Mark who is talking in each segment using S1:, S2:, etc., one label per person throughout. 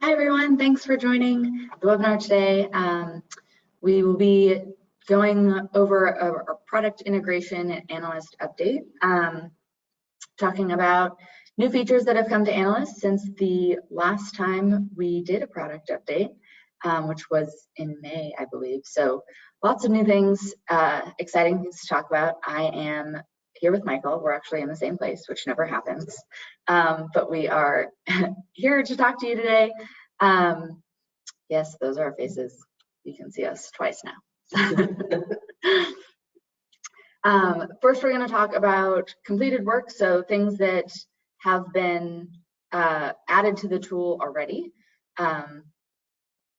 S1: Hi everyone, thanks for joining the webinar today. We will be going over a product integration and analyst update, talking about new features that have come to Analyst since the last time we did a product update, which was in May, I believe. So lots of new things, exciting things to talk about. I am here with Michael. We're actually in the same place, which never happens, but we are here to talk to you today. Yes, those are our faces. You can see us twice now. First, we're going to talk about completed work, so things that have been added to the tool already.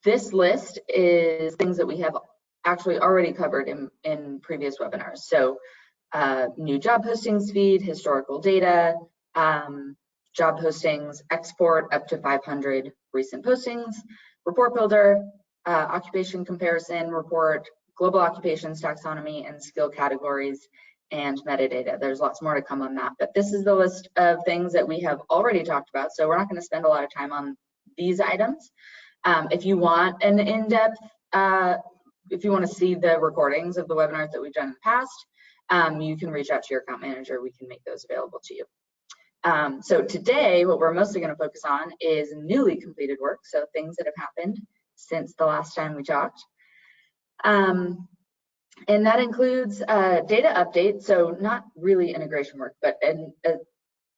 S1: This list is things that we have actually already covered in previous webinars. So new job postings feed, historical data, job postings, export up to 500 recent postings, report builder, occupation comparison report, global occupations taxonomy and skill categories, and metadata. There's lots more to come on that, but this is the list of things that we have already talked about, so we're not going to spend a lot of time on these items. If you want an in-depth, if you want to see the recordings of the webinars that we've done in the past, you can reach out to your account manager. We can make those available to you. So today, what we're mostly going to focus on is newly completed work, so things that have happened since the last time we talked. And that includes data update, so not really integration work, but a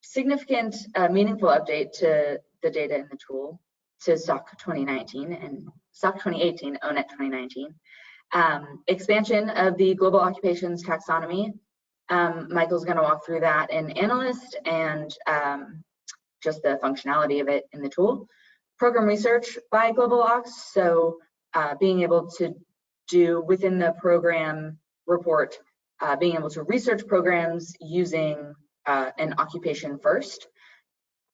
S1: significant, meaningful update to the data in the tool to SOC 2019 and SOC 2018, ONET 2019. Expansion of the global occupations taxonomy. Michael's going to walk through that in Analyst and just the functionality of it in the tool. Program research by global ocs, so being able to do within the program report, being able to research programs using an occupation first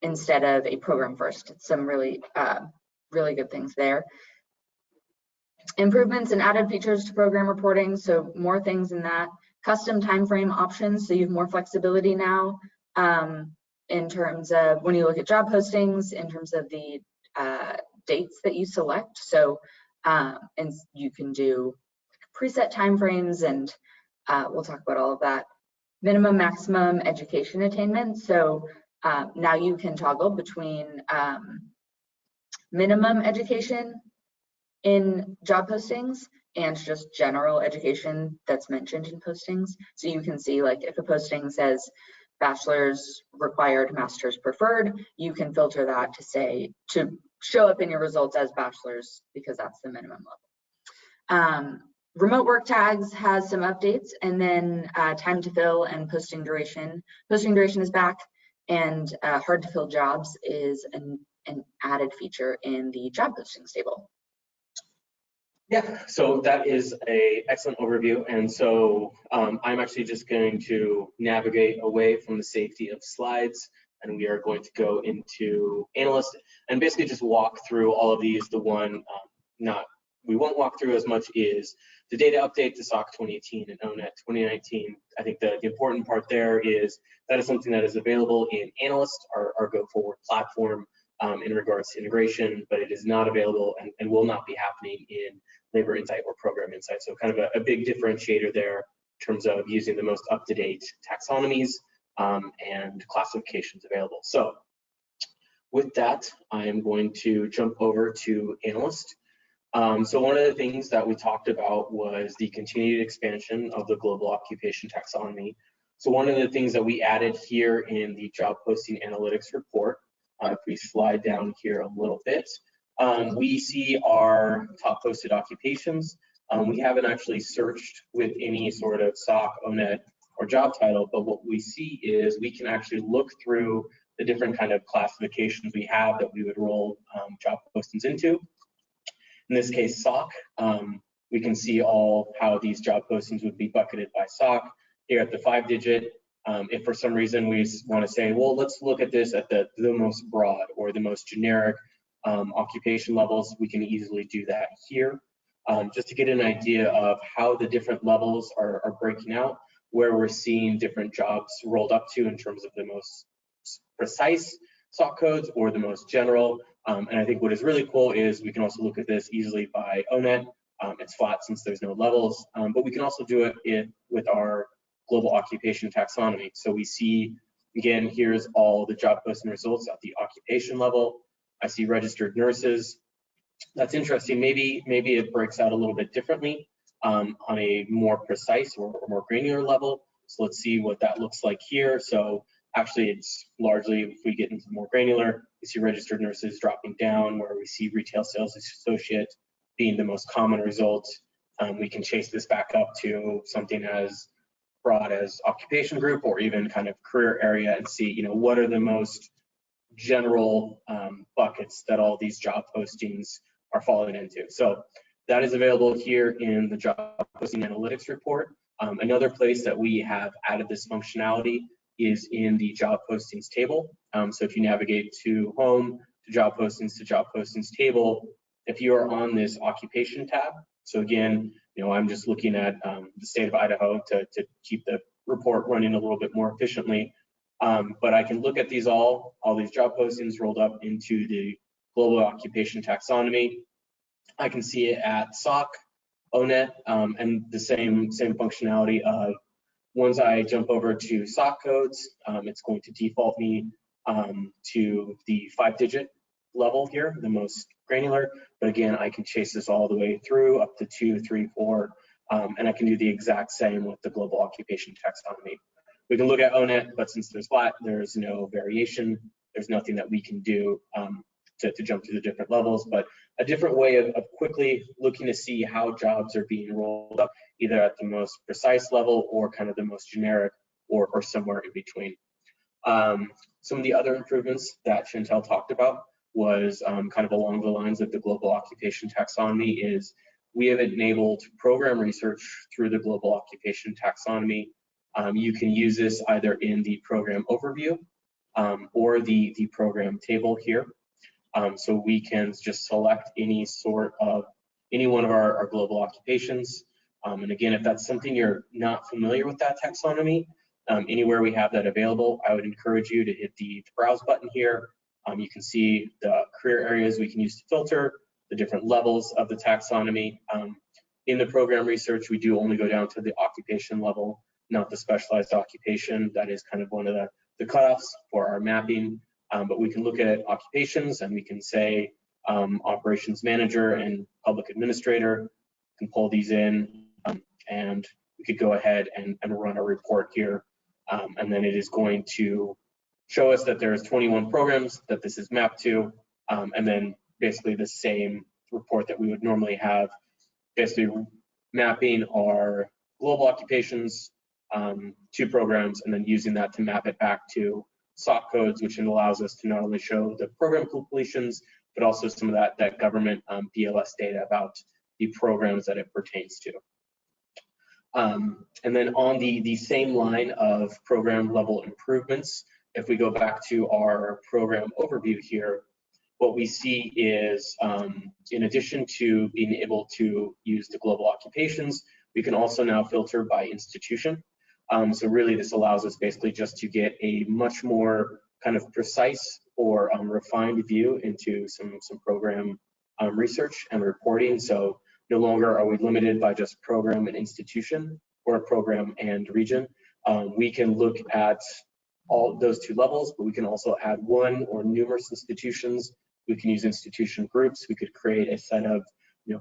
S1: instead of a program first. Some really, really good things there. Improvements and added features to program reporting, so more things in that. Custom time frame options, so you have more flexibility now in terms of when you look at job postings, in terms of the dates that you select. So and you can do preset time frames, and we'll talk about all of that. Minimum, maximum education attainment. So now you can toggle between minimum education in job postings and just general education that's mentioned in postings. So you can see, like, if a posting says bachelor's required, master's preferred, you can filter that to say, to show up in your results as bachelor's, because that's the minimum level. Remote work tags has some updates, and then time to fill and posting duration. Posting duration is back, and hard to fill jobs is an added feature in the job postings table.
S2: Yeah, so that is an excellent overview. And so I'm actually just going to navigate away from the safety of slides, and we are going to go into Analyst and basically just walk through all of these. The one we won't walk through as much is the data update to SOC 2018 and ONET 2019. I think the important part there is that is something that is available in Analyst, our go-forward platform, in regards to integration, but it is not available and will not be happening in Labor Insight or Program Insight. So kind of a big differentiator there in terms of using the most up-to-date taxonomies and classifications available. So with that, I am going to jump over to Analyst. So one of the things that we talked about was the continued expansion of the global occupation taxonomy. So one of the things that we added here in the job posting analytics report, if we slide down here a little bit, we see our top posted occupations. We haven't actually searched with any sort of SOC, ONET, or job title, but what we see is we can actually look through the different kind of classifications we have that we would roll job postings into. In this case, SOC, we can see how these job postings would be bucketed by SOC. Here at the 5-digit, if for some reason we want to say, well, let's look at this at the most broad or the most generic occupation levels, we can easily do that here. Just to get an idea of how the different levels are breaking out, where we're seeing different jobs rolled up to in terms of the most precise SOC codes or the most general. And I think what is really cool is we can also look at this easily by ONET. It's flat since there's no levels, but we can also do it with our global occupation taxonomy. So we see, again, here's all the job posting results at the occupation level. I see registered nurses. That's interesting. Maybe it breaks out a little bit differently on a more precise or more granular level. So let's see what that looks like here. So actually, it's largely, if we get into more granular, we see registered nurses dropping down, where we see retail sales associate being the most common result. We can chase this back up to something as broad as occupation group or even kind of career area and see, what are the most general buckets that all these job postings are falling into. So that is available here in the job posting analytics report. Another place that we have added this functionality is in the job postings table. So if you navigate to home, to job postings table, if you are on this occupation tab, so again, I'm just looking at the state of Idaho to keep the report running a little bit more efficiently. But I can look at these all these job postings rolled up into the global occupation taxonomy. I can see it at SOC, ONET, and the same functionality of once I jump over to SOC codes, it's going to default me to the 5-digit level here, the most granular. But again, I can chase this all the way through up to 2, 3, 4, and I can do the exact same with the global occupation taxonomy. We can look at ONET, but since there's flat, there's no variation. There's nothing that we can do to jump to the different levels, but a different way of quickly looking to see how jobs are being rolled up, either at the most precise level or kind of the most generic or somewhere in between. Some of the other improvements that Chantel talked about was kind of along the lines of the global occupation taxonomy is we have enabled program research through the global occupation taxonomy. You can use this either in the program overview or the program table here. So we can just select any one of our global occupations. And again, if that's something you're not familiar with that taxonomy, anywhere we have that available, I would encourage you to hit the browse button here. You can see the career areas we can use to filter, the different levels of the taxonomy. In the program research, we do only go down to the occupation level, not the specialized occupation. That is kind of one of the cutoffs for our mapping. But we can look at occupations and we can say operations manager and public administrator, can pull these in, and we could go ahead and run a report here. And then it is going to show us that there's 21 programs that this is mapped to, and then basically the same report that we would normally have, basically mapping our global occupations to programs and then using that to map it back to SOC codes, which allows us to not only show the program completions, but also some of that government BLS data about the programs that it pertains to. And then on the same line of program level improvements, if we go back to our program overview here, what we see is in addition to being able to use the global occupations, we can also now filter by institution. So really this allows us basically just to get a much more kind of precise or refined view into some program research and reporting. So no longer are we limited by just program and institution or program and region. We can look at all those two levels, but we can also add one or numerous institutions. We can use institution groups. We could create a set of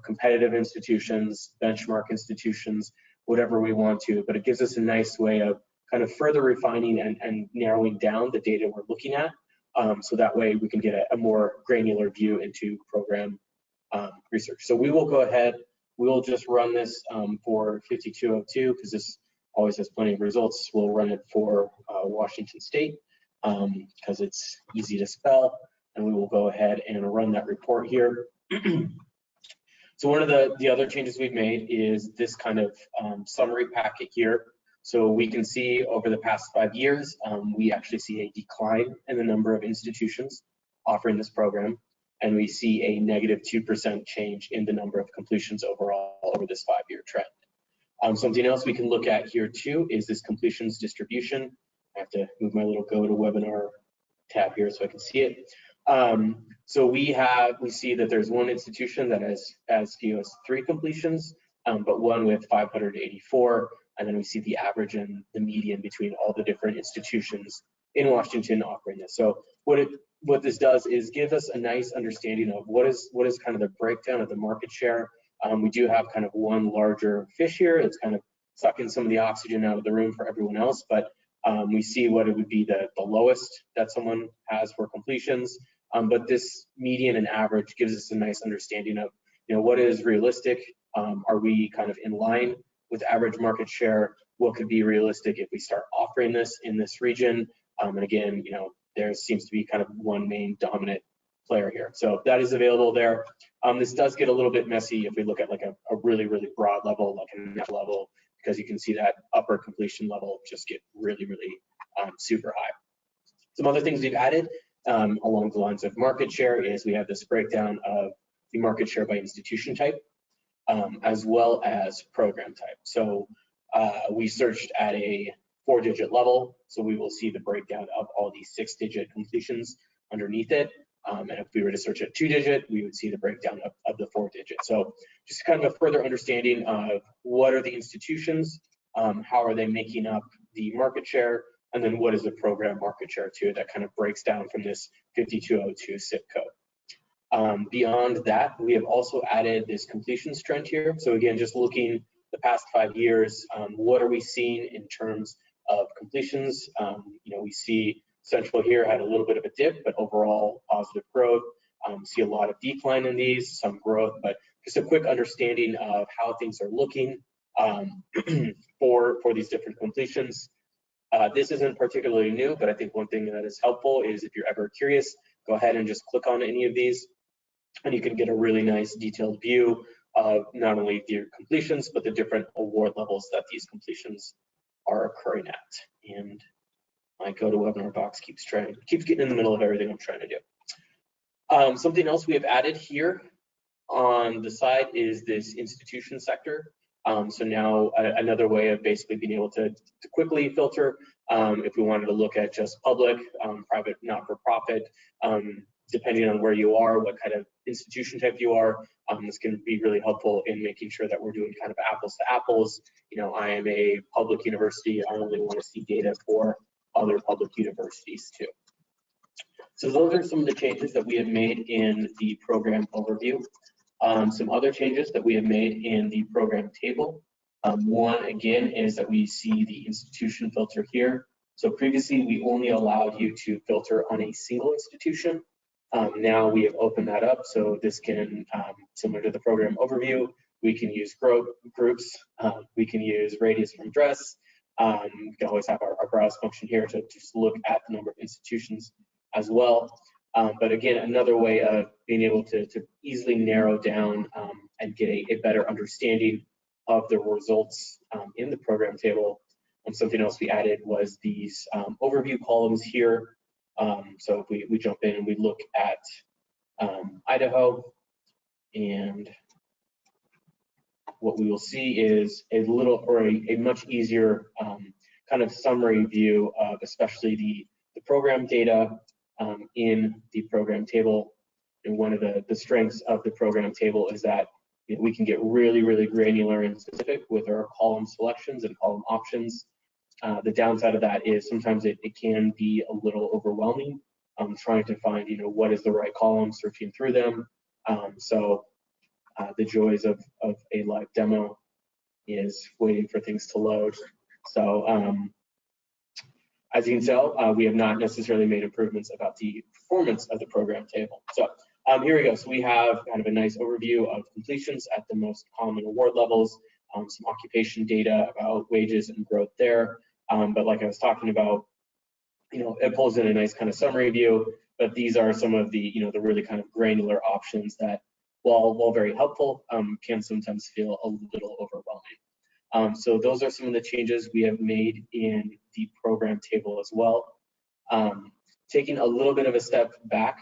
S2: competitive institutions, benchmark institutions, whatever we want to, but it gives us a nice way of kind of further refining and narrowing down the data we're looking at. So that way we can get a more granular view into program research. So we will go ahead, we'll just run this for 5202 because this always has plenty of results. We'll run it for Washington State because it's easy to spell, and we will go ahead and run that report here. So one of the other changes we've made is this kind of summary packet here. So we can see over the past 5 years, we actually see a decline in the number of institutions offering this program, and we see a negative 2% change in the number of completions overall over this 5-year trend. Something else we can look at here too is this completions distribution. I have to move my little GoToWebinar tab here so I can see it. So we see that there's one institution that has as few as 3 completions, but one with 584, and then we see the average and the median between all the different institutions in Washington offering this. So what this does is give us a nice understanding of what is kind of the breakdown of the market share. We do have kind of one larger fish here that's kind of sucking some of the oxygen out of the room for everyone else, but we see what it would be the lowest that someone has for completions. But this median and average gives us a nice understanding of, what is realistic. Are we kind of in line with average market share? What could be realistic if we start offering this in this region? And again, there seems to be kind of one main dominant player here. So that is available there. This does get a little bit messy if we look at like a really, really broad level, like a net level, because you can see that upper completion level just get really, really super high. Some other things we've added along the lines of market share is we have this breakdown of the market share by institution type, as well as program type. So we searched at a 4-digit level, so we will see the breakdown of all these 6-digit completions underneath it. And if we were to search at 2-digit, we would see the breakdown of the 4-digit. So just kind of a further understanding of what are the institutions, how are they making up the market share, and then what is the program market share too, that kind of breaks down from this 5202 zip code. Beyond that, we have also added this completions trend here. So again, just looking the past 5 years, what are we seeing in terms of completions? We see Central here had a little bit of a dip, but overall positive growth. See a lot of decline in these, some growth, but just a quick understanding of how things are looking for these different completions. This isn't particularly new, but I think one thing that is helpful is if you're ever curious, go ahead and just click on any of these, and you can get a really nice detailed view of not only your completions, but the different award levels that these completions are occurring at. And my GoToWebinar box keeps getting in the middle of everything I'm trying to do. Something else we have added here on the side is this institution sector. So now another way of basically being able to quickly filter if we wanted to look at just public, private, not-for-profit, depending on where you are, what kind of institution type you are. This can be really helpful in making sure that we're doing kind of apples to apples. I am a public university. I only want to see data for other public universities too. So those are some of the changes that we have made in the program overview. Some other changes that we have made in the program table. One, again, is that we see the institution filter here. So previously, we only allowed you to filter on a single institution. Now we have opened that up, so this can, similar to the program overview, we can use groups, we can use radius from address. We can always have our browse function here to just look at the number of institutions as well. But again, another way of being able to easily narrow down and get a better understanding of the results in the program table. And something else we added was these overview columns here. So if we jump in and we look at Idaho, and what we will see is a much easier kind of summary view of especially the program data in the program table. And one of the strengths of the program table is that we can get really, really granular and specific with our column selections and column options. The downside of that is sometimes it can be a little overwhelming trying to find, what is the right column, searching through them. So the joys of a live demo is waiting for things to load. So as you can tell, we have not necessarily made improvements about the performance of the program table. So here we go. So we have kind of a nice overview of completions at the most common award levels, some occupation data about wages and growth there. But like I was talking about, it pulls in a nice kind of summary view, but these are some of the, the really kind of granular options that, while very helpful, can sometimes feel a little overwhelming. So those are some of the changes we have made in the program table as well. Taking a little bit of a step back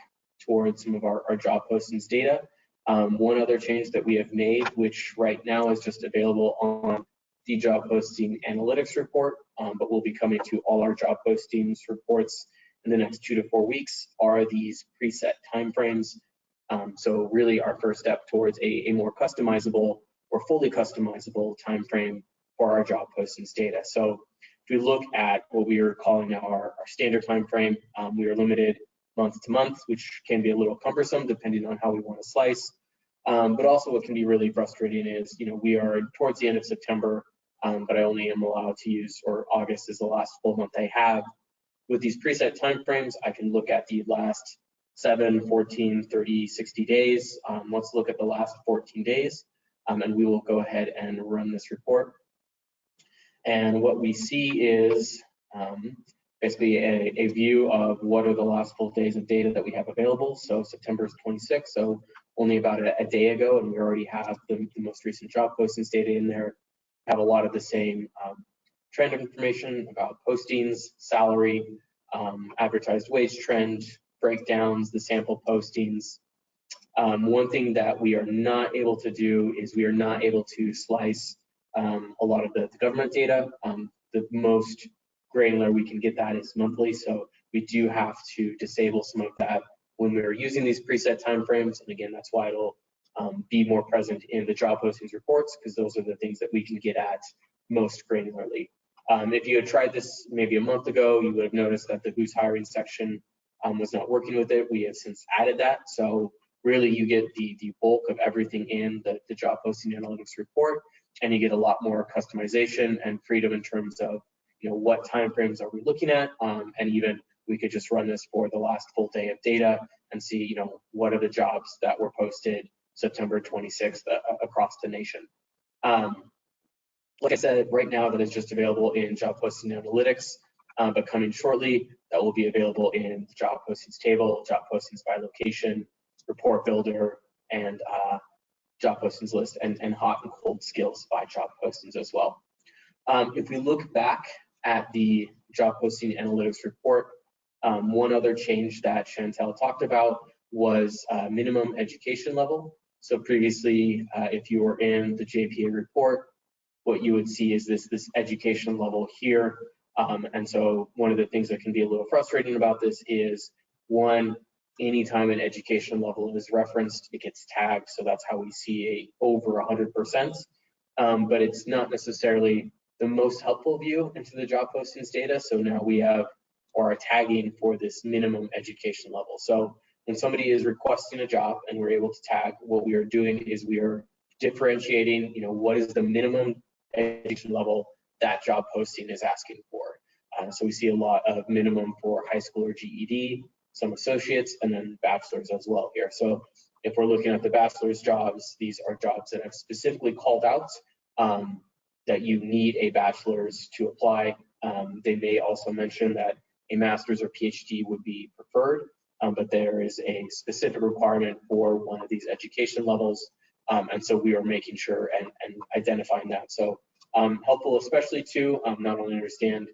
S2: towards some of our job postings data. One other change that we have made, which right now is just available on the job posting analytics report, but will be coming to all our job postings reports in the next 2 to 4 weeks are these preset timeframes. So really our first step towards a more customizable or fully customizable timeframe for our job postings data. So if we look at what we are calling now our standard timeframe, we are limited month to month, which can be a little cumbersome depending on how we want to slice. But also what can be really frustrating is, we are towards the end of September, but I only am allowed to use, or August is the last full month I have. With these preset timeframes, I can look at the last 7, 14, 30, 60 days. Let's look at the last 14 days, and we will go ahead and run this report. And what we see is basically a view of what are the last full days of data that we have available. So September is 26, so only about a day ago, and we already have the most recent job postings data in there. Have a lot of the same trend information about postings, salary, advertised wage trend, breakdowns, the sample postings. One thing that we are not able to do is we are not able to slice a lot of the government data. The most granular we can get that is monthly, so we do have to disable some of that when we're using these preset timeframes. And again, that's why it'll be more present in the job postings reports, because those are the things that we can get at most granularly. If you had tried this maybe a month ago, you would have noticed that the Who's Hiring section was not working with it. We have since added that. So really you get the bulk of everything in the job posting analytics report, and you get a lot more customization and freedom in terms of what timeframes are we looking at, and even we could just run this for the last full day of data and see what are the jobs that were posted September 26th across the nation. Like I said, right now that is just available in job posting analytics, but coming shortly that will be available in the job postings table, job postings by location, report builder, and job postings list, and hot and cold skills by job postings as well. If we look back at the job posting analytics report, one other change that Chantel talked about was minimum education level. So previously, if you were in the JPA report, what you would see is this education level here. And so one of the things that can be a little frustrating about this is, one, anytime an education level is referenced, it gets tagged. So that's how we see over 100%. But it's not necessarily the most helpful view into the job postings data. So now we have or are tagging for this minimum education level. So when somebody is requesting a job and we're able to tag, what we are doing is we are differentiating, what is the minimum education level that job posting is asking for. So we see a lot of minimum for high school or GED, some associates, and then bachelor's as well here. So if we're looking at the bachelor's jobs, these are jobs that have specifically called out that you need a bachelor's to apply. They may also mention that a master's or PhD would be preferred, but there is a specific requirement for one of these education levels. And so we are making sure and identifying that. So helpful, especially to not only understand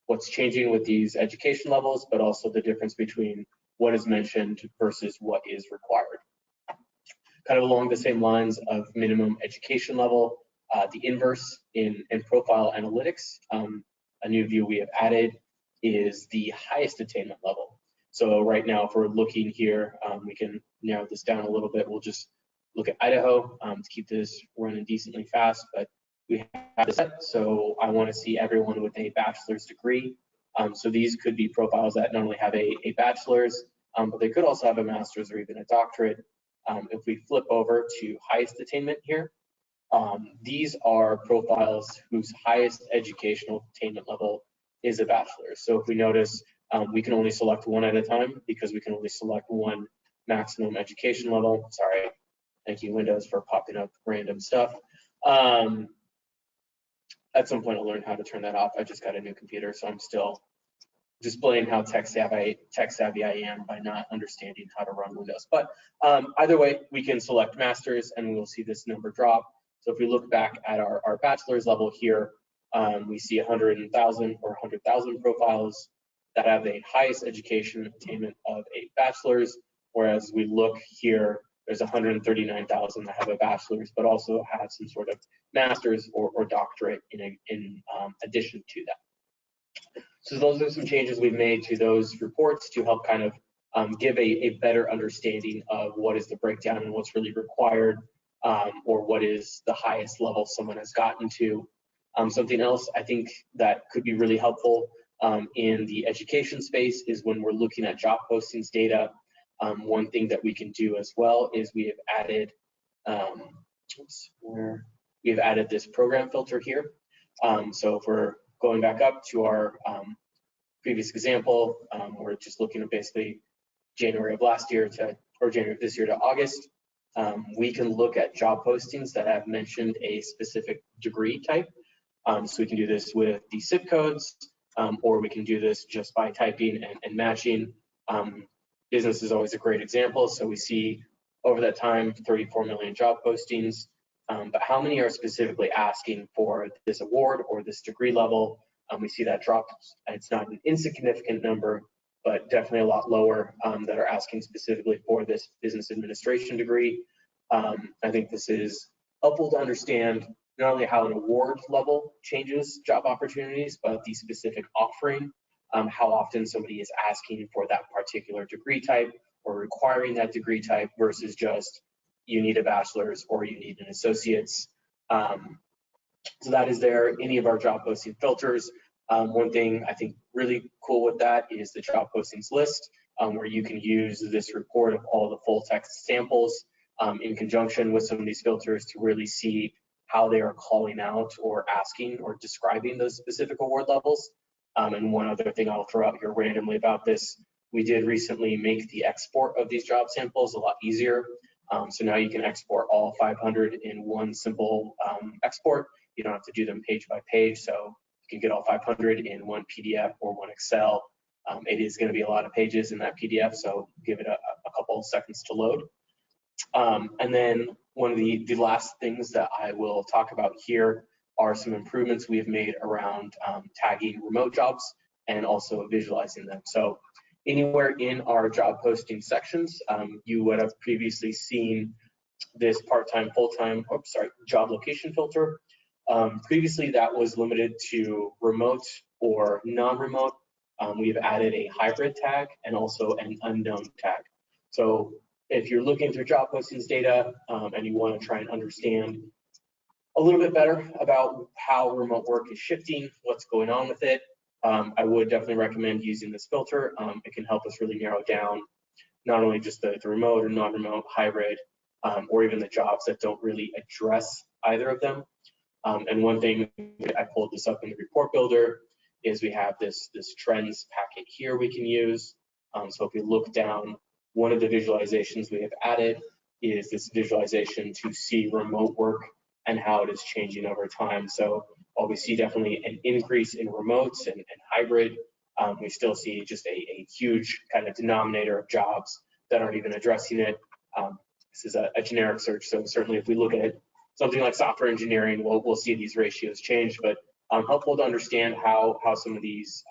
S2: what's changing with these education levels, but also the difference between what is mentioned versus what is required. Kind of along the same lines of minimum education level, the inverse in profile analytics, a new view we have added is the highest attainment level. So right now, if we're looking here, we can narrow this down a little bit. We'll just look at Idaho to keep this running decently fast, but we have this set. So I want to see everyone with a bachelor's degree. So these could be profiles that not only have a bachelor's, but they could also have a master's or even a doctorate. If we flip over to highest attainment here, these are profiles whose highest educational attainment level is a bachelor's. So if we notice, we can only select one at a time because we can only select one maximum education level. Sorry, thank you Windows for popping up random stuff. At some point I'll learn how to turn that off. I just got a new computer, so I'm still displaying how tech savvy I am by not understanding how to run Windows. But either way, we can select masters and we'll see this number drop. So if we look back at our bachelor's level here, we see 100,000 or 100,000 profiles that have the highest education attainment of a bachelor's, whereas we look here, there's 139,000 that have a bachelor's, but also have some sort of master's or doctorate in addition to that. So those are some changes we've made to those reports to help kind of give a better understanding of what is the breakdown and what's really required, or what is the highest level someone has gotten to. Something else I think that could be really helpful in the education space is when we're looking at job postings data. One thing that we can do as well is we have added, this program filter here. So if we're going back up to our previous example, we're just looking at basically January of last year or January of this year to August. We can look at job postings that have mentioned a specific degree type. So we can do this with the zip codes, or we can do this just by typing and matching. Business is always a great example. So we see over that time, 34 million job postings, but how many are specifically asking for this award or this degree level? We see that drop. It's not an insignificant number, but definitely a lot lower that are asking specifically for this business administration degree. I think this is helpful to understand not only how an award level changes job opportunities, but the specific offering, how often somebody is asking for that particular degree type or requiring that degree type versus just you need a bachelor's or you need an associate's. So that is there, any of our job posting filters. One thing I think really cool with that is the job postings list, where you can use this report of all the full text samples in conjunction with some of these filters to really see how they are calling out or asking or describing those specific award levels. And one other thing I'll throw out here randomly about this, we did recently make the export of these job samples a lot easier. So now you can export all 500 in one simple export. You don't have to do them page by page. So you can get all 500 in one PDF or one Excel. It is going to be a lot of pages in that PDF, so give it a couple of seconds to load. And then one of the last things that I will talk about here are some improvements we have made around tagging remote jobs and also visualizing them. So anywhere in our job posting sections, you would have previously seen this part-time, full-time, job location filter. Previously, that was limited to remote or non-remote. We've added a hybrid tag and also an unknown tag. So if you're looking through job postings data and you want to try and understand a little bit better about how remote work is shifting, what's going on with it, I would definitely recommend using this filter. It can help us really narrow down not only just the remote or non-remote, hybrid, or even the jobs that don't really address either of them. And one thing, I pulled this up in the report builder, is we have this trends packet here we can use. So if we look down, one of the visualizations we have added is this visualization to see remote work and how it is changing over time. So while we see definitely an increase in remotes and hybrid, we still see just a huge kind of denominator of jobs that aren't even addressing it. This is a generic search, so certainly if we look at something like software engineering, we'll see these ratios change, but helpful to understand how some of these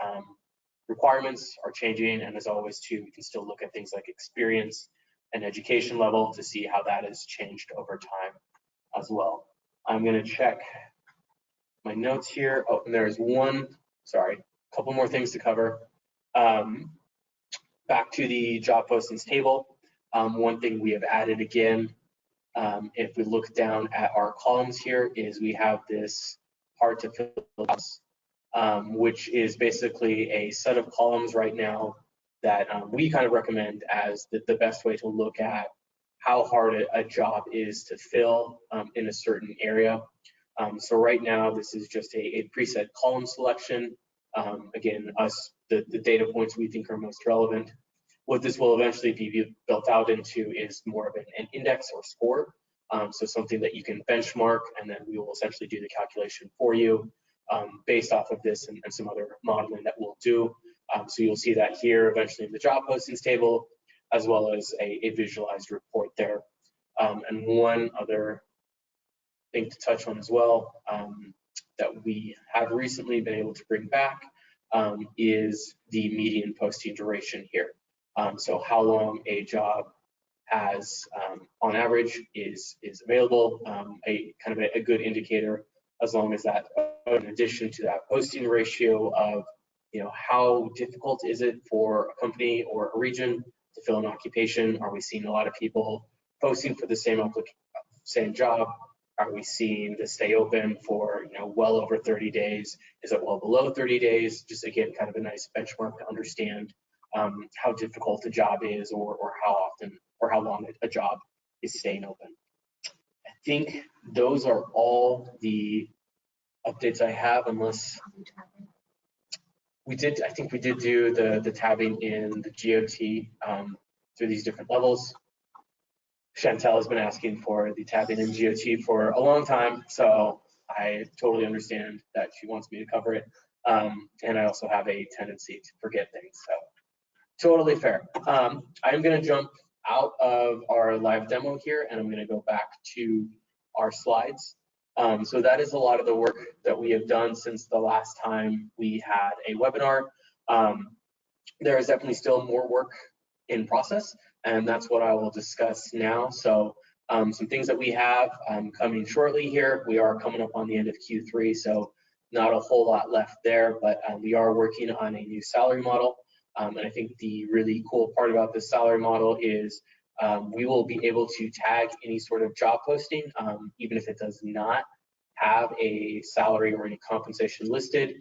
S2: requirements are changing. And as always too, we can still look at things like experience and education level to see how that has changed over time as well. I'm going to check my notes here. Oh, and there's a couple more things to cover. Back to the job postings table. One thing we have added again, if we look down at our columns here, is we have this hard to fill jobs, which is basically a set of columns right now that we kind of recommend as the best way to look at how hard a job is to fill in a certain area. So right now, this is just a preset column selection. Again, the data points we think are most relevant. What this will eventually be built out into is more of an index or score. So something that you can benchmark, and then we will essentially do the calculation for you based off of this and some other modeling that we'll do. So you'll see that here eventually in the job postings table, as well as a visualized report there. And one other thing to touch on as well that we have recently been able to bring back is the median posting duration here. So how long a job has on average is available, a kind of a good indicator, as long as that, in addition to that posting ratio of how difficult is it for a company or a region to fill an occupation? Are we seeing a lot of people posting for the same job? Are we seeing this stay open for well over 30 days? Is it well below 30 days? Just again, kind of a nice benchmark to understand how difficult a job is, or how often or how long a job is staying open. I think those are all the updates I have, unless I think we did do the tabbing in the GOT through these different levels. Chantel has been asking for the tabbing in GOT for a long time, so I totally understand that she wants me to cover it. And I also have a tendency to forget things, so totally fair. I'm going to jump out of our live demo here, and I'm going to go back to our slides. So that is a lot of the work that we have done since the last time we had a webinar. There is definitely still more work in process, and that's what I will discuss now. So some things that we have coming shortly here. We are coming up on the end of Q3, so not a whole lot left there, but we are working on a new salary model. And I think the really cool part about this salary model is we will be able to tag any sort of job posting, even if it does not have a salary or any compensation listed,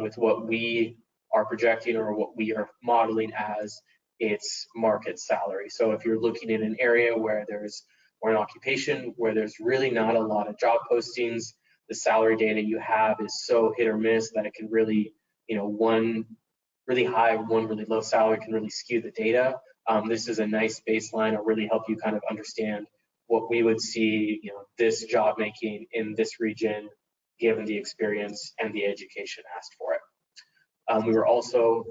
S2: with what we are projecting or what we are modeling as its market salary. So if you're looking in an area or an occupation where there's really not a lot of job postings, the salary data you have is so hit or miss that it can really, one really high, one really low salary can really skew the data. This is a nice baseline to really help you kind of understand what we would see, this job making in this region, given the experience and the education asked for it. We were also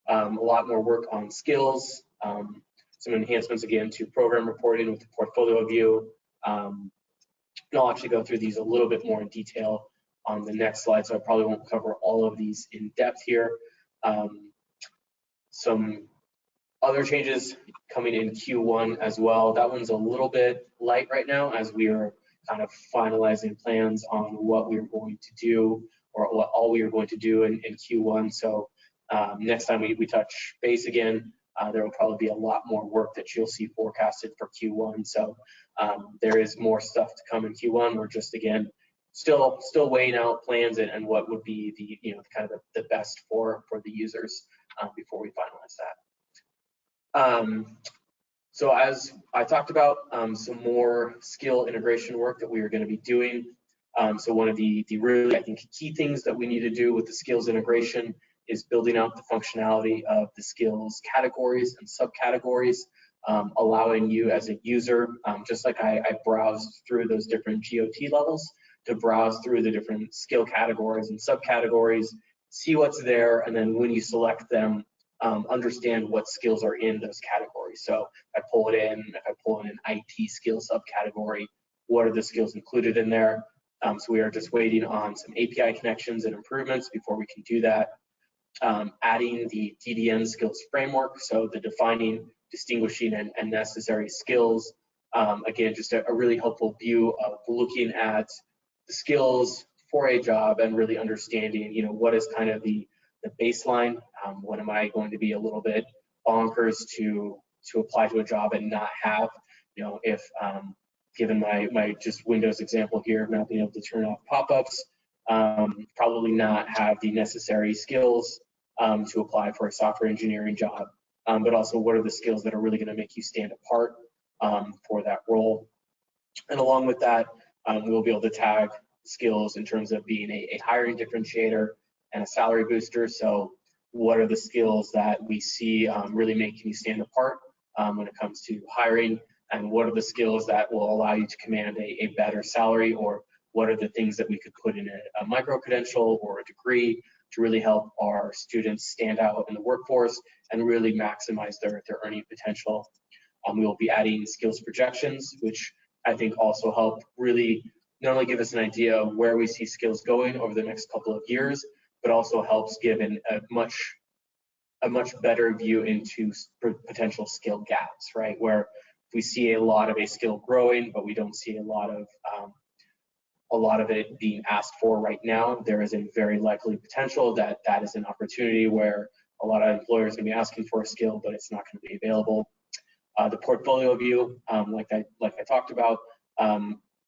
S2: a lot more work on skills, some enhancements again to program reporting with the portfolio view. And I'll actually go through these a little bit more in detail on the next slide, so I probably won't cover all of these in depth here. Some other changes coming in Q1 as well. That one's a little bit light right now as we are kind of finalizing plans on what we're going to do, or what all we are going to do in Q1. So next time we touch base again, there will probably be a lot more work that you'll see forecasted for Q1. So there is more stuff to come in Q1. We're just, again, still weighing out plans and what would be the kind of the best for the users before we finalize that. So as I talked about, some more skill integration work that we are going to be doing. So one of the really, I think, key things that we need to do with the skills integration is building out the functionality of the skills categories and subcategories, allowing you as a user, just like I browsed through those different GOT levels, to browse through the different skill categories and subcategories, see what's there, and then when you select them, understand what skills are in those categories. So if I pull in an IT skill subcategory, what are the skills included in there? So we are just waiting on some API connections and improvements before we can do that. Adding the DDN skills framework, so the defining, distinguishing, and necessary skills. Again, just a really helpful view of looking at the skills for a job and really understanding, what is kind of the baseline. When am I going to be a little bit bonkers to apply to a job and not have, if given my just Windows example here, not being able to turn off pop-ups, probably not have the necessary skills to apply for a software engineering job, but also what are the skills that are really going to make you stand apart for that role. And along with that, we'll be able to tag skills in terms of being a hiring differentiator and a salary booster. So what are the skills that we see really making you stand apart when it comes to hiring, and what are the skills that will allow you to command a better salary, or what are the things that we could put in a micro-credential or a degree to really help our students stand out in the workforce and really maximize their earning potential. We will be adding skills projections, which I think also help really not only give us an idea of where we see skills going over the next couple of years, but also helps give a much better view into potential skill gaps, right? Where we see a lot of a skill growing, but we don't see a lot of a lot of it being asked for right now, there is a very likely potential that that is an opportunity where a lot of employers are going to be asking for a skill, but it's not going to be available. The portfolio view, like I talked about,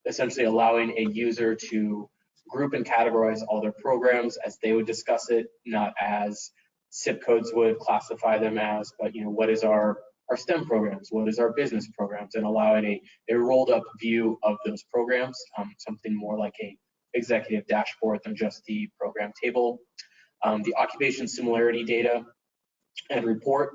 S2: essentially allowing a user to group and categorize all their programs as they would discuss it, not as SIP codes would classify them as, but what is our STEM programs, what is our business programs, and allowing a rolled up view of those programs, something more like a executive dashboard than just the program table. The occupation similarity data and report.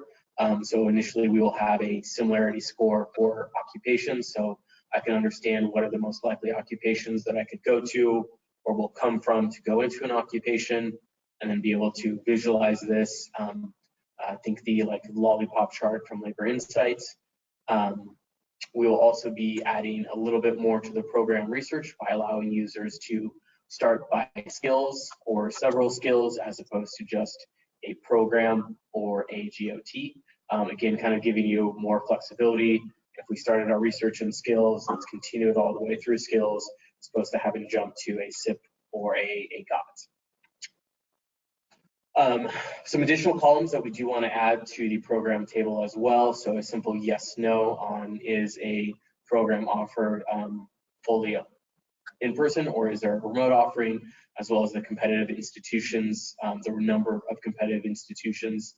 S2: So initially we will have a similarity score for occupations, so I can understand what are the most likely occupations that I could go to or will come from to go into an occupation, and then be able to visualize this. I think the lollipop chart from Labor Insights. We will also be adding a little bit more to the program research by allowing users to start by skills or several skills as opposed to just a program or a GOT. Again, kind of giving you more flexibility. If we started our research in skills, let's continue it all the way through skills, as opposed to having to jump to a SIP or a GOT. Some additional columns that we do want to add to the program table as well. So a simple yes, no on is a program offered fully in person, or is there a remote offering, as well as the competitive institutions, the number of competitive institutions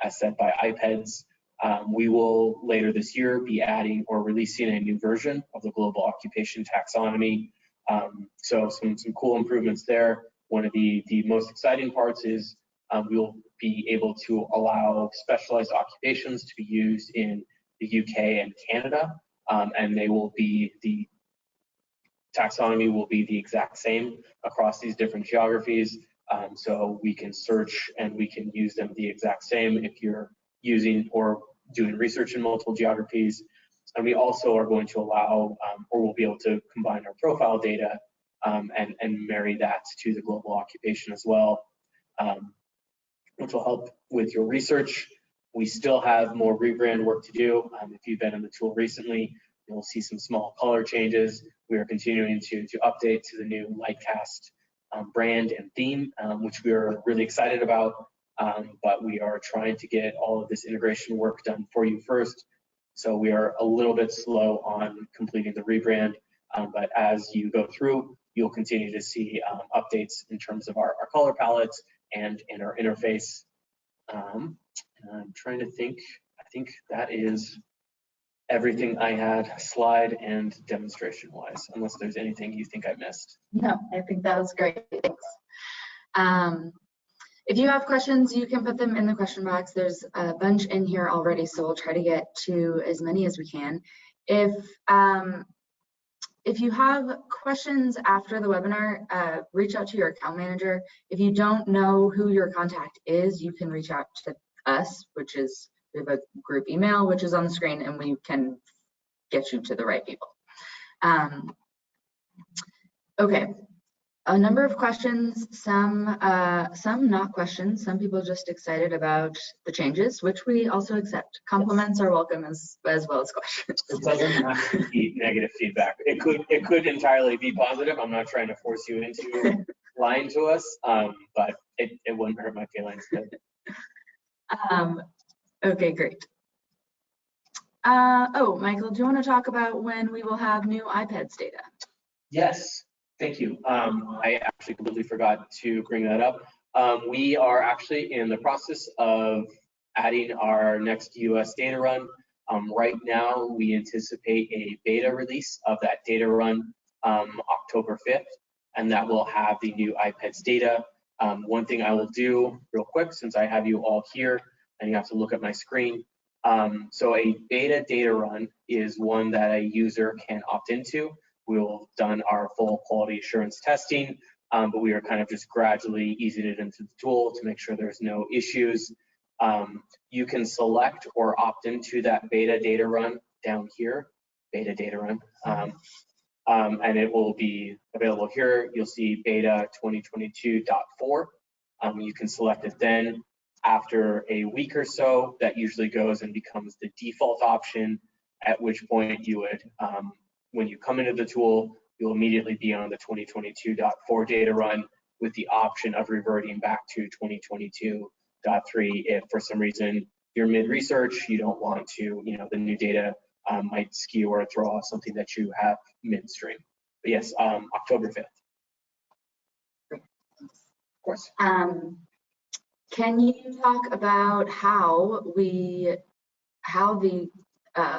S2: as set by IPEDS. We will later this year be adding or releasing a new version of the global occupation taxonomy. So some cool improvements there. One of the most exciting parts is we'll be able to allow specialized occupations to be used in the UK and Canada, and they will be the taxonomy will be the exact same across these different geographies. So we can search and we can use them the exact same if you're using or doing research in multiple geographies. And we also are going to allow, or we'll be able to combine our profile data and marry that to the global occupation as well, which will help with your research. We still have more rebrand work to do. If you've been in the tool recently, you'll see some small color changes. We are continuing to update to the new Lightcast brand and theme, which we are really excited about. But we are trying to get all of this integration work done for you first. So we are a little bit slow on completing the rebrand. But as you go through, you'll continue to see updates in terms of our color palettes and in our interface. I'm trying to think. I think that is everything I had slide and demonstration wise, unless there's anything you think I missed.
S1: No, I think that was great. Thanks. If you have questions, you can put them in the question box. There's a bunch in here already, so we'll try to get to as many as we can. If you have questions after the webinar, reach out to your account manager. If you don't know who your contact is, you can reach out to us, which is, we have a group email, which is on the screen, and we can get you to the right people. Okay, a number of questions, some not questions, some people just excited about the changes, which we also accept. Compliments are welcome as well as questions.
S2: It doesn't have to be negative feedback. It could entirely be positive. I'm not trying to force you into lying to us, but it wouldn't hurt my feelings.
S1: Okay, great. Oh, Michael, do you want to talk about when we will have new IPEDS data?
S2: Yes, thank you. I actually completely forgot to bring that up. We are actually in the process of adding our next US data run. Right now, we anticipate a beta release of that data run October 5th, and that will have the new IPEDS data. One thing I will do real quick, since I have you all here, and you have to look at my screen. So a beta data run is one that a user can opt into. We've done our full quality assurance testing, but we are kind of just gradually easing it into the tool to make sure there's no issues. You can select or opt into that beta data run down here, beta data run, and it will be available here. You'll see beta 2022.4. You can select it then. After a week or so, that usually goes and becomes the default option, at which point you would, when you come into the tool, you'll immediately be on the 2022.4 data run with the option of reverting back to 2022.3 if for some reason you're mid-research, you don't want to, the new data might skew or throw off something that you have midstream. But yes, October 5th. Of course.
S1: Can you talk about how the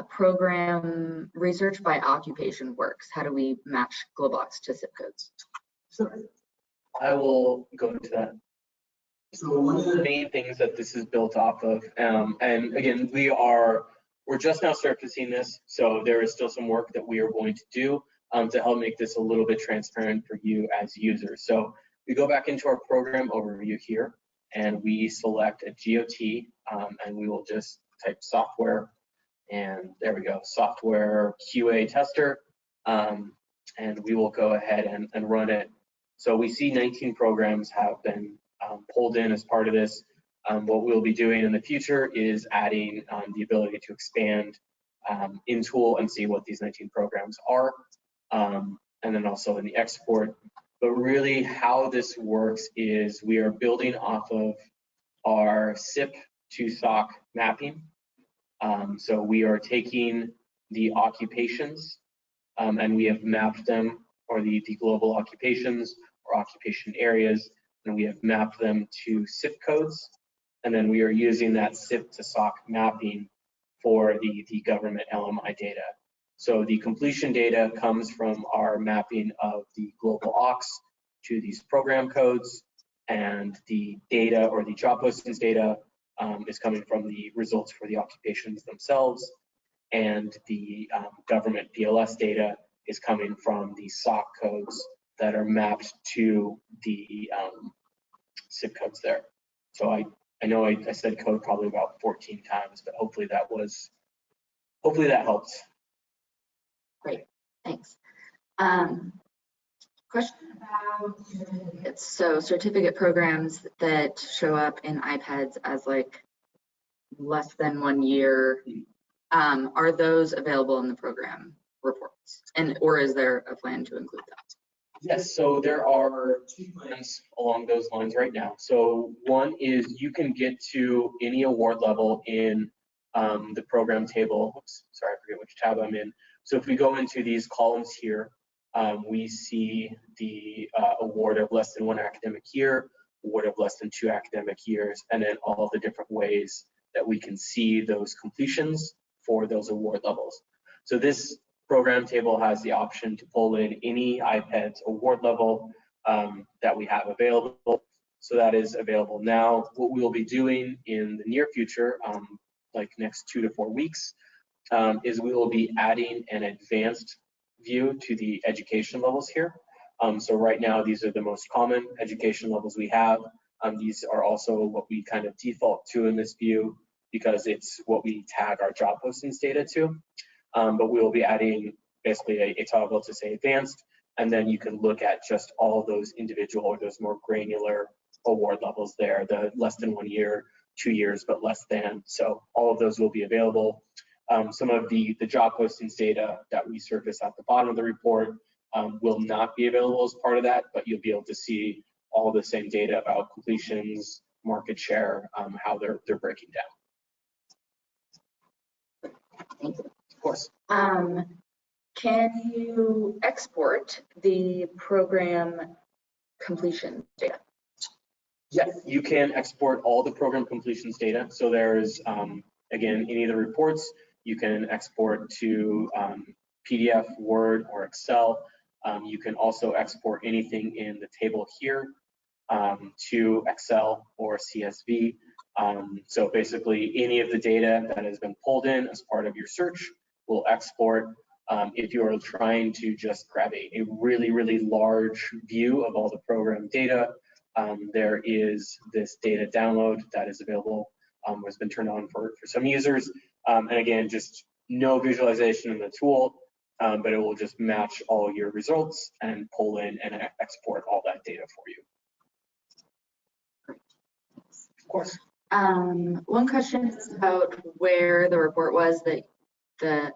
S1: program research by occupation works? How do we match GlobalX to zip codes?
S2: Sure. I will go into that. So one of the main things that this is built off of, and again, we're just now surfacing this, so there is still some work that we are going to do to help make this a little bit transparent for you as users. So we go back into our program overview here, and we select a GOT, and we will just type software, and there we go, software QA tester, and we will go ahead and run it. So we see 19 programs have been pulled in as part of this. What we'll be doing in the future is adding the ability to expand in tool and see what these 19 programs are, and then also in the export. But really how this works is we are building off of our SIP to SOC mapping. So we are taking the occupations and we have mapped them, or the global occupations or occupation areas, and we have mapped them to SIP codes. And then we are using that SIP to SOC mapping for the government LMI data. So the completion data comes from our mapping of the global OCS to these program codes, and the data or the job postings data is coming from the results for the occupations themselves, and the government PLS data is coming from the SOC codes that are mapped to the SIP codes there. So I know I said code probably about 14 times, but hopefully that helps.
S1: Great, thanks. Question about certificates. So certificate programs that show up in iPads as like less than 1 year, are those available in the program reports? Or is there a plan to include that?
S2: Yes, so there are 2 plans along those lines right now. So one is you can get to any award level in the program table. Oops, sorry, I forget which tab I'm in. So if we go into these columns here, we see the award of less than 1 academic year, award of less than 2 academic years, and then all the different ways that we can see those completions for those award levels. So this program table has the option to pull in any iPads award level that we have available. So that is available now. What we will be doing in the near future, like next 2 to 4 weeks, is we will be adding an advanced view to the education levels here. So right now, these are the most common education levels we have. These are also what we kind of default to in this view because it's what we tag our job postings data to. But we will be adding basically a toggle to say advanced, and then you can look at just all of those individual or those more granular award levels there, the less than 1 year, 2 years, but less than. So all of those will be available. Some of the job postings data that we surface at the bottom of the report will not be available as part of that, but you'll be able to see all the same data about completions, market share, how they're breaking down.
S1: Thank you.
S2: Of course.
S1: Can you export the program completion data?
S2: Yes, you can export all the program completions data. So there's, again, any of the reports, you can export to PDF, Word, or Excel. You can also export anything in the table here to Excel or CSV. So basically, any of the data that has been pulled in as part of your search will export. If you are trying to just grab a really, really large view of all the program data, there is this data download that is available, has been turned on for some users. And again, just no visualization in the tool, but it will just match all your results and pull in and export all that data for you. Of course.
S1: One question is about where the report was that the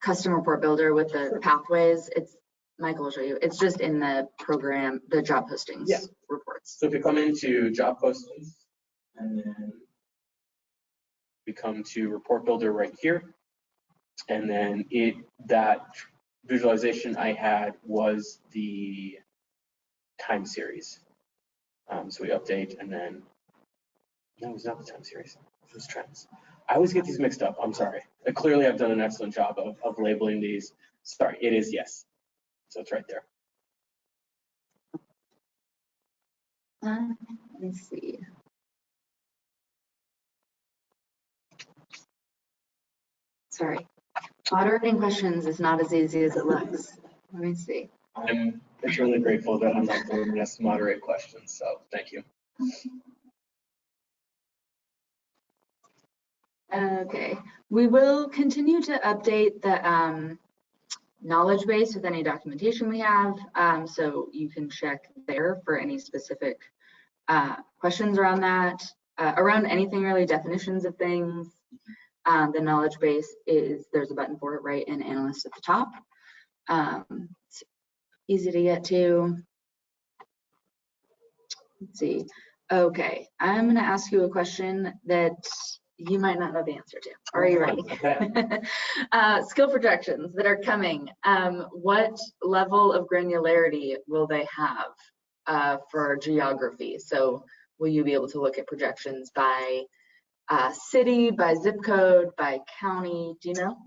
S1: custom report builder with the pathways. It's Michael will show you. It's just in the program, the job postings reports.
S2: So if you come into job postings and then we come to report builder right here, and then that visualization I had was the time series. So we update, and then no, it was not the time series. It was trends. I always get these mixed up. I'm sorry. Clearly, I've done an excellent job of labeling these. Sorry, it is yes. So it's right there.
S1: Let me see. Sorry. Moderating questions is not as easy as it looks. Let me see.
S2: I'm eternally grateful that I'm not the one who has to moderate questions, so thank you.
S1: Okay, we will continue to update the knowledge base with any documentation we have, so you can check there for any specific questions around that, around anything really, definitions of things. The knowledge base there's a button for it right in Analyst at the top. It's easy to get to. Let's see. Okay, I'm going to ask you a question that you might not know the answer to. Are you ready?
S2: Okay.
S1: Skill projections that are coming. What level of granularity will they have for geography? So will you be able to look at projections by city, by zip code, by county? Do you know?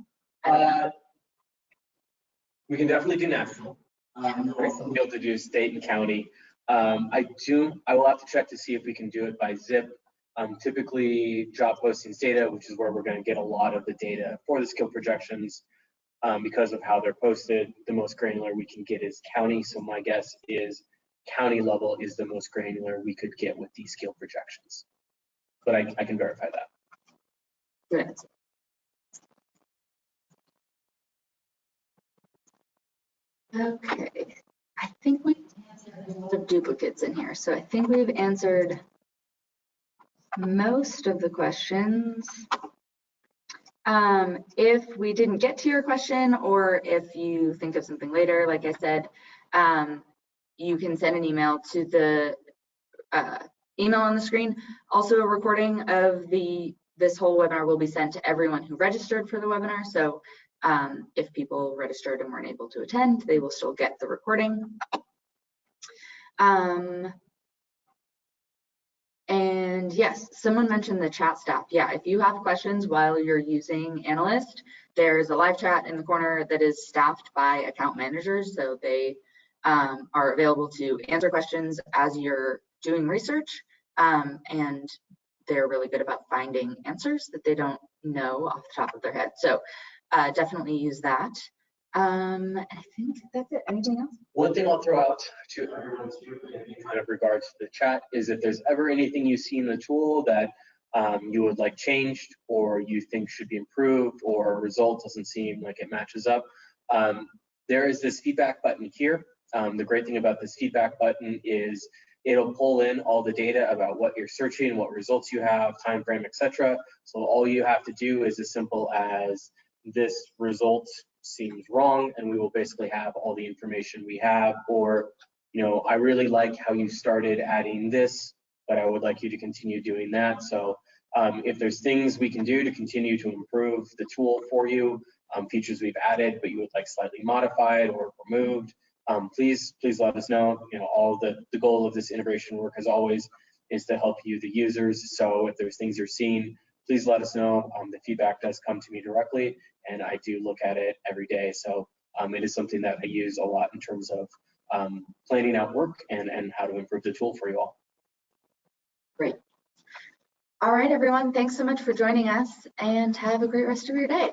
S2: We can definitely do national. We'll also be able to do state and county. I will have to check to see if we can do it by zip. Typically, job postings data, which is where we're going to get a lot of the data for the skill projections, because of how they're posted, the most granular we can get is county. So my guess is county level is the most granular we could get with these skill projections. But I can verify that.
S1: Good answer. Okay, I think we have duplicates in here. So I think we've answered most of the questions. If we didn't get to your question, or if you think of something later, like I said, you can send an email to the email on the screen. Also, a recording of this whole webinar will be sent to everyone who registered for the webinar. So if people registered and weren't able to attend, they will still get the recording. And yes, someone mentioned the chat staff. Yeah, if you have questions while you're using Analyst, there's a live chat in the corner that is staffed by account managers. So they are available to answer questions as you're doing research. And they're really good about finding answers that they don't know off the top of their head. So definitely use that. I think that's it. Anything else?
S2: One thing I'll throw out to everyone too, in kind of regards to the chat, is if there's ever anything you see in the tool that you would like changed, or you think should be improved, or a result doesn't seem like it matches up, there is this feedback button here. The great thing about this feedback button is it'll pull in all the data about what you're searching, what results you have, time frame, etc. So all you have to do is as simple as this result seems wrong, and we will basically have all the information we have. Or, you know, I really like how you started adding this, but I would like you to continue doing that. So if there's things we can do to continue to improve the tool for you, features we've added but you would like slightly modified or removed, please let us know. You know, all the goal of this integration work, as always, is to help you, the users. So if there's things you're seeing, please let us know. The feedback does come to me directly, and I do look at it every day. So it is something that I use a lot in terms of planning out work and how to improve the tool for you all.
S1: Great. All right, everyone. Thanks so much for joining us, and have a great rest of your day.